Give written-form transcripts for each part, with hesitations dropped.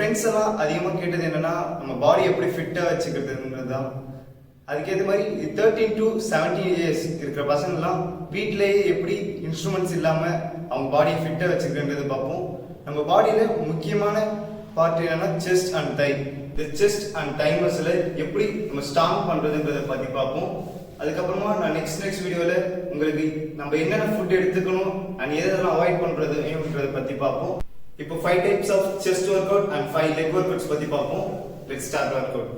Friends எல்லாம் அதிகமாக கேட்டது என்னன்னா நம்ம பாடி எப்படி ஃபிட்டாக வச்சுக்கிறதுன்றது தான். அதுக்கேற்ற மாதிரி 13 to 17 இயர்ஸ் இருக்கிற பசங்கள்லாம் வீட்டிலேயே எப்படி இன்ஸ்ட்ருமெண்ட்ஸ் இல்லாமல் அவங்க பாடியை ஃபிட்டாக வச்சுக்கிறன்றது பார்ப்போம். நம்ம பாடியில் முக்கியமான பார்ட் என்னன்னா செஸ்ட் அண்ட் தை. இந்த செஸ்ட் அண்ட் தை மசில் எப்படி நம்ம ஸ்ட்ராங் பண்ணுறதுன்றதை பற்றி பார்ப்போம். அதுக்கப்புறமா நான் நெக்ஸ்ட் வீடியோவில் உங்களுக்கு நம்ம என்னென்ன ஃபுட் எடுத்துக்கணும் அண்ட் எதெல்லாம் அவாய்ட் பண்ணுறதுன்றதை பற்றி பார்ப்போம். இப்போ 5 types of chest work out and 5 leg work outs பற்றி பார்ப்போம். Let's start work out.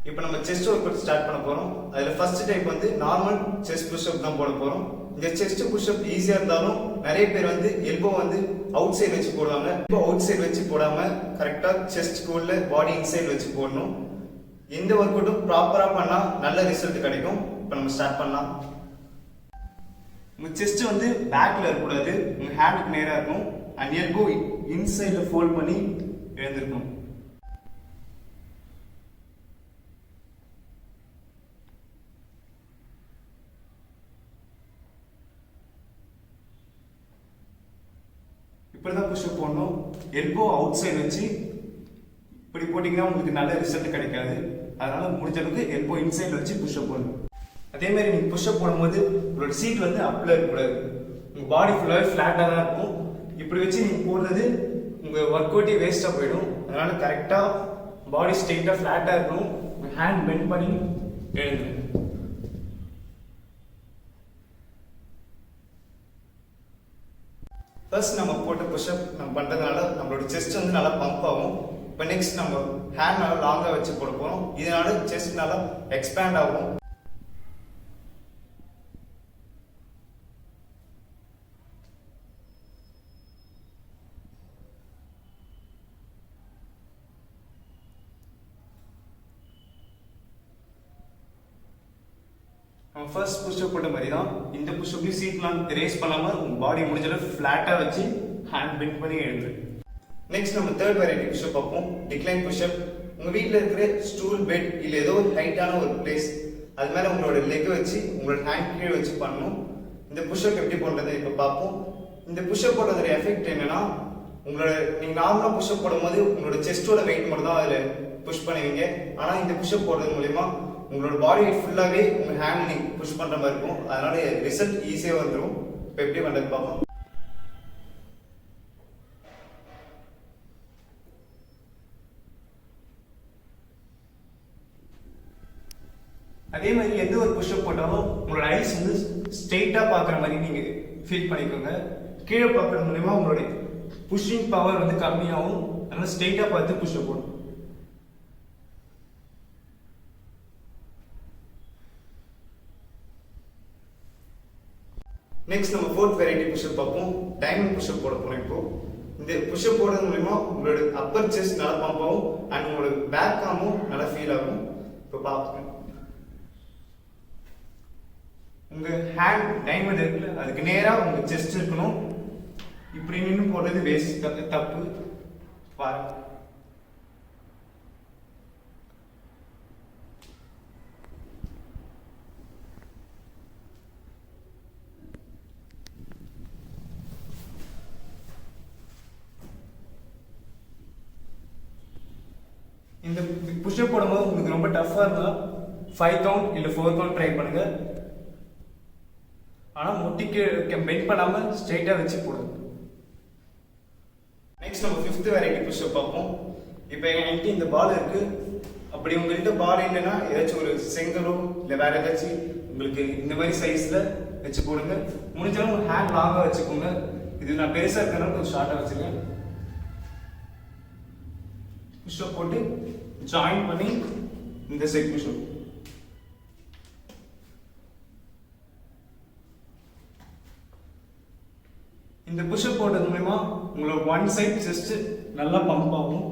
இப்போ நம்ம செஸ்ட் ஒர்க் அவுட் ஸ்டார்ட் பண்ண போகிறோம். அதில் ஃபர்ஸ்ட் டைப் வந்து நார்மல் செஸ்ட் புஷ்அப் தான் போட போகிறோம். இந்த செஸ்ட் புஷ்அப் ஈஸியாக இருந்தாலும் நிறைய பேர் வந்து எல்போ வந்து அவுட் சைடு வச்சு போடுவாங்க. எல்போ அவுட் சைடு வச்சு போடாமல் கரெக்டாக செஸ்ட் கோல்ல பாடி இன்சைடு வச்சு போடணும். எந்த ஒர்க் அவுட்டும் ப்ராப்பராக பண்ணால் நல்ல ரிசல்ட் கிடைக்கும். இப்போ நம்ம ஸ்டார்ட் பண்ணலாம். உங்கள் செஸ்ட் வந்து பேக்கில் இருக்கக்கூடாது, உங்கள் ஹேண்டுக்கு நேராக இருக்கும். அண்ட் எல்போ இன்சைடில் ஃபோல்ட் பண்ணி எழுந்திருக்கணும். இப்படி தான் புஷ்அப் போடணும். எல்போ அவுட் சைடு வச்சு இப்படி போட்டிங்கன்னா உங்களுக்கு நல்ல ரிசல்ட் கிடைக்காது. அதனால முடிஞ்ச அளவுக்கு எல்போ இன்சைடில் வச்சு புஷ்அப் போடணும். அதே மாதிரி நீங்கள் புஷ்அப் போடும்போது உங்களோட சீட் வந்து அப்பில் இருக்கக்கூடாது. உங்கள் பாடி ஃபுல்லாகவே ஃப்ளாட்டாக தான் இருக்கும். இப்படி வச்சு நீங்கள் போடுறது உங்கள் ஒர்க் அவுட்டே வேஸ்ட்டாக போயிடும். அதனால கரெக்டாக பாடி ஸ்ட்ரெயிட்டாக ஃப்ளாட்டாக இருக்கணும். உங்கள் ஹேண்ட் பெண்ட் பண்ணி எழுதுங்க. ஃபர்ஸ்ட் நம்ம போட்ட புஷ்அப் நம்ம பண்ணுறதுனால நம்மளோட செஸ்ட் வந்து நல்லா பம்ப் ஆகும். இப்போ நெக்ஸ்ட் நம்ம ஹேண்ட் நல்லா லாங்காக வச்சு போட போகிறோம். இதனால செஸ்ட் நல்லா எக்ஸ்பேண்ட் ஆகும். நம்ம ஃபர்ஸ்ட் புஷ்அப் போட்ட மாதிரி தான் இந்த புஷ்அப்லையும் சீட்லாம் ரேஸ் பண்ணாமல் உங்கள் பாடி முடிஞ்சளவு ஃப்ளாட்டாக வச்சு ஹேண்ட் பெண்ட் பண்ணி எழுது. நெக்ஸ்ட் நம்ம தேர்ட் வெரைட்டி புஷ்அப் பார்ப்போம். Decline push up. உங்கள் வீட்டில் இருக்கிற ஸ்டூல், பெட் இல்லை ஏதோ ஒரு ஹைட்டான ஒரு பிளேஸ் அது மேலே உங்களோட லெக்கை வச்சு உங்களோட ஹேண்ட் கீழே வச்சு பண்ணணும். இந்த புஷ்அப் எப்படி பண்ணுறது இப்போ பார்ப்போம். இந்த புஷ்அப் போடுறதோட எஃபெக்ட் என்னன்னா, உங்களோட நீங்கள் நார்மலாக புஷ்அப் போடும்போது உங்களோட செஸ்டோட வெயிட் மட்டும் தான் அதில் புஷ் பண்ணுவீங்க. ஆனால் இந்த புஷ்அப் போடுறது மூலயமா உங்களோட பாடி ஃபுல்லாகவே உங்கள் ஹேண்ட் நீங்கள் புஷ் பண்ணுற மாதிரி இருக்கும். அதனால ரிசல்ட் ஈஸியாக வந்துடும். இப்போ எப்படி பண்ணுறது பார்ப்போம். அதே மாதிரி எந்த ஒரு புஷ்அப் போட்டாலும் உங்களோட ஐஸ் வந்து ஸ்ட்ரெயிட்டாக பார்க்குற மாதிரி நீங்கள் ஃபீல் பண்ணிக்கோங்க. கீழே பார்க்குறது மூலயமா உங்களுடைய புஷ்ஷிங் பவர் வந்து கம்மியாகும். அதனால ஸ்ட்ரெயிட்டாக பார்த்து புஷ்அப் போடணும். நெக்ஸ்ட் நம்ம ஃபோர்த் வெரைட்டி புஷ்அப் பார்ப்போம். டைமண்ட் புஷ்அப் போட போறோம். இப்போ இந்த புஷ்அப் போடுறது மூலமா உங்களோட அப்பர் செஸ்ட் நல்லா பம்ப் ஆகும் அண்ட் உங்களோட பேக் ஆர்மும் நல்லா ஃபீல் ஆகும். இப்போ பார்ப்போம். உங்க ஹேண்ட் டைமண்ட் இருக்குல்ல, அதுக்கு நேரா உங்க செஸ்ட் இருக்கணும். இப்படி நின்று போடுறது வேஸ்ட், தப்பு. பாருங்க. இந்த புஷ்அப் போடும்போது உங்களுக்கு ரொம்ப டஃப்பாக இருந்தால் 5 கவுண்ட் இல்லை 4 கவுண்ட் ட்ரை பண்ணுங்க. ஆனால் முட்டிக்கு பெண்ட் பண்ணாமல் ஸ்ட்ரெயிட்டாக வச்சு போடுங்க. நெக்ஸ்ட் நம்ம 5th வெரைட்டி புஷ்அப் பார்ப்போம். இப்போ என்கிட்ட இந்த பால் இருக்கு. அப்படி உங்கள்கிட்ட பால் இல்லைன்னா ஏதாச்சும் ஒரு செங்கலோ இல்லை வேற ஏதாச்சும் உங்களுக்கு இந்த மாதிரி சைஸில் வச்சு போடுங்க. முடிஞ்சாலும் உங்கள் ஹேண்ட் லாங்காக வச்சுக்கோங்க. இது நான் பெருசாக இருக்கிறனால கொஞ்சம் ஷார்ட்டாக வச்சுருக்கேன். புஷ்அப் போட்டு ஜாயின் பண்ணி இந்த சைட் புஷ்அப். இந்த புஷ்அப் போடுறது மூலமா உங்களோட ஒன் சைட் செஸ்ட் நல்லா பம்ப் ஆகும்.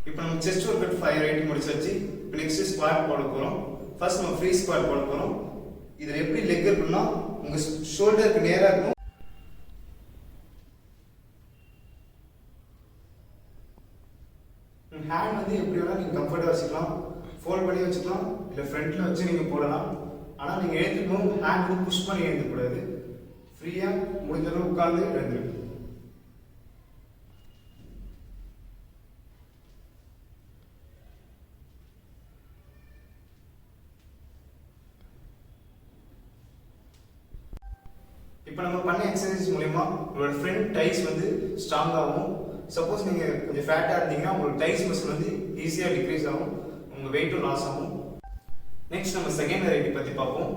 இப்போ நம்ம செஸ்ட் ஒர்க் அவுட் 5 வெரைட்டி முடிச்சாச்சு. இப்போ நெக்ஸ்ட் ஸ்குவாட் போட போறோம். ஃபர்ஸ்ட் நம்ம ஃப்ரீ ஸ்குவாட் போட போறோம். இதுல எப்படி லெக் இருக்குன்னா உங்க ஷோல்டருக்கு நேரா இருக்கும். ஹேண்ட் வந்து எப்படி வேணா நீங்க கம்ஃபர்ட்டா வச்சுக்கலாம். ஃபோல்ட் பண்ணி வச்சுக்கலாம், இல்லை ஃப்ரண்ட்டில் வச்சு நீங்கள் போடலாம். ஆனால் நீங்கள் எழுந்துக்கும் ஹேண்ட் வந்து புஷ் பண்ணி எழுந்துக்கூடாது. ஃப்ரீயாக முடிஞ்ச அளவு உட்காந்து எழுந்துருக்கு. இப்போ நம்ம பண்ண எக்ஸசைஸ் மூலமா உங்களோட ஃப்ரண்ட் டைஸ் வந்து ஸ்ட்ராங் ஆகும். சப்போஸ் நீங்க கொஞ்சம் ஃபேட்டா இருந்தீங்கன்னா உங்களோட டைஸ் மசில் வந்து ஈஸியா டிக்ரீஸ் ஆகும், உங்க வெயிட்டும் லாஸ் ஆகும். நெக்ஸ்ட் நம்ம செகண்ட் வெரைட்டி பத்தி பார்ப்போம்.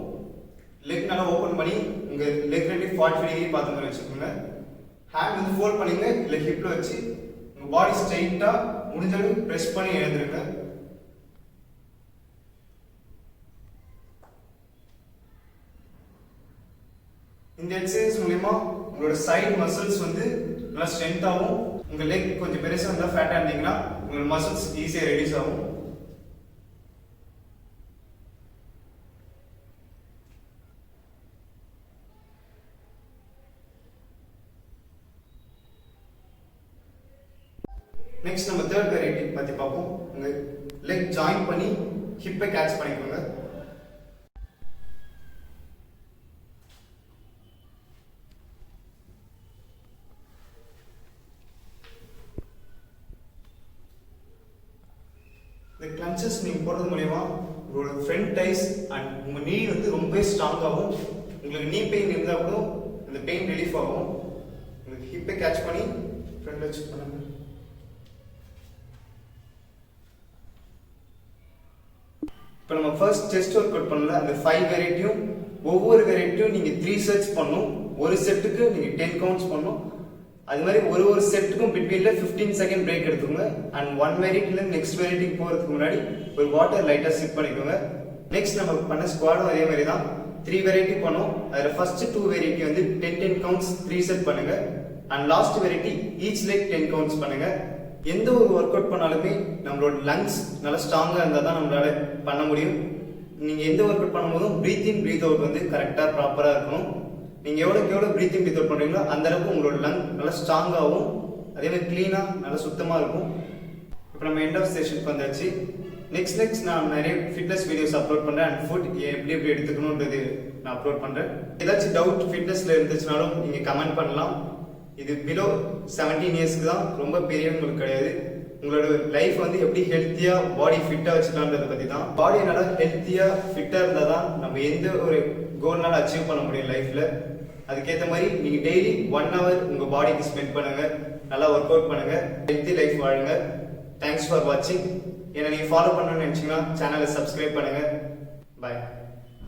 லெக் நல்லா ஓபன் பண்ணி உங்க லெக் ரெண்டு 45 டிகிரி பார்த்த மாதிரி வச்சுக்கோங்க. ஹேண்ட் வந்து ஃபோல்ட் பண்ணீங்க, இல்லை ஹிப்ல வச்சு உங்க பாடி ஸ்ட்ரைட்டா முடிஞ்சளவு பிரஸ் பண்ணி எழுந்துருங்க. இந்த எக்ஸசைஸ் மூலமா உங்களோட சைடு மசில்ஸ் வந்து நல்லா ஸ்ட்ரென்த் ஆகும். உங்க லெக் கொஞ்சம் பெருசா இருந்தா ஃபேட்டா இருந்தீங்கன்னா உங்களோட மசில்ஸ் ஈஸியா ரெடியூஸ் ஆகும். நெக்ஸ்ட் நம்ம தேர்ட் வெரைட்டி பத்தி பார்ப்போம். உங்க லெக் ஜாயின் பண்ணி ஹிப்பை கேட்ச் பண்ணிக்கோங்க. இந்த கிளன்ச்சஸ் நீங்க போடுறது மூலமா உங்களோட ஃப்ரண்ட் டைஸ் அண்ட் உங்க நீ வந்து ரொம்ப ஸ்ட்ராங் ஆகும். உங்களுக்கு நீ பெயின் இருந்தா கூட அந்த பெயின் ரிலீஃப் ஆகும். உங்களுக்கு ஹிப்பை கேட்ச் பண்ணி ஃப்ரண்ட் வச்சு பண்ணுங்க. இப்போ நம்ம ஃபர்ஸ்ட் செஸ்ட் ஒர்க் அவுட் பண்ணல அந்த 5 வெரைட்டியும் ஒவ்வொரு வெரைட்டியும் நீங்க 3 செட்ஸ் பண்ணணும். ஒரு செட்டுக்கு நீங்க 10 கவுண்ட்ஸ் பண்ணணும். அது மாதிரி ஒரு செட்டுக்கும் பிட்வீன்ல 15 செகண்ட் பிரேக் எடுத்துக்கோங்க. அண்ட் 1 வெரைட்டில நெக்ஸ்ட் வெரைட்டிக்கு போறதுக்கு முன்னாடி ஒரு வாட்டர் லைட்டா சிப் பண்ணிக்கோங்க. நெக்ஸ்ட் நம்ம பண்ண ஸ்குவாடும் அதே மாதிரி தான் 3 வெரைட்டி பண்ணோம். அதுல ஃபர்ஸ்ட் 2 வெரைட்டி வந்து 10 கவுண்ட்ஸ் 3 செட் பண்ணுங்க. And last variety each leg 10 counts பண்ணுங்க. எந்த ஒரு ஒர்க் அவுட் பண்ணாலுமே நம்மளோட லங்ஸ் நல்லா ஸ்ட்ராங்கா இருந்தா தான் நம்மளால பண்ண முடியும். நீங்க எந்த ஒர்க் அவுட் பண்ணும்போதும் பிரீத் இன் பிரீத் அவுட் வந்து கரெக்டா ப்ராப்பரா இருக்கணும். நீங்க எவ்வளவு பிரீத் இன் பிரீத் அவுட் பண்றீங்களோ அந்த அளவுக்கு உங்களோட லங் நல்லா ஸ்ட்ராங் ஆகும். அதே மாதிரி கிளீனா நல்லா சுத்தமா இருக்கும். இப்போ நம்ம எண்ட் ஆஃப் செஷனுக்கு வந்தாச்சு. நெக்ஸ்ட் நான் நிறைய ஃபிட்னஸ் வீடியோஸ் அப்லோட் பண்றேன். அண்ட் ஃபுட் எப்படி எடுத்துக்கணும்ன்றது நான் அப்லோட் பண்றேன். ஏதாச்சும் டவுட் ஃபிட்னஸ்ல இருந்துச்சுனாலும் நீங்க கமெண்ட் பண்ணலாம். இது பிலோ 17 இயர்ஸ்க்கு தான், ரொம்ப பெரியவங்களுக்கு கிடையாது. உங்களோட லைஃப் வந்து எப்படி ஹெல்த்தியா பாடி ஃபிட்டா வச்சுக்கலான்றத பத்தி தான். பாடி நல்லா ஹெல்த்தியா ஃபிட்டா இருந்தா தான் நம்ம எந்த ஒரு கோல்னால அச்சீவ் பண்ண முடியும் லைஃப்ல. அதுக்கேற்ற மாதிரி நீங்க டெய்லி 1 hour உங்க பாடிக்கு ஸ்பெண்ட் பண்ணுங்க. நல்லா ஒர்க் அவுட் பண்ணுங்க. ஹெல்த்தி லைஃப் வாழுங்க. தேங்க்ஸ் ஃபார் வாட்சிங். என்னை நீங்க ஃபாலோ பண்ணணும்னு நினைச்சீங்கன்னா சேனலை சப்ஸ்கிரைப் பண்ணுங்க. பாய்.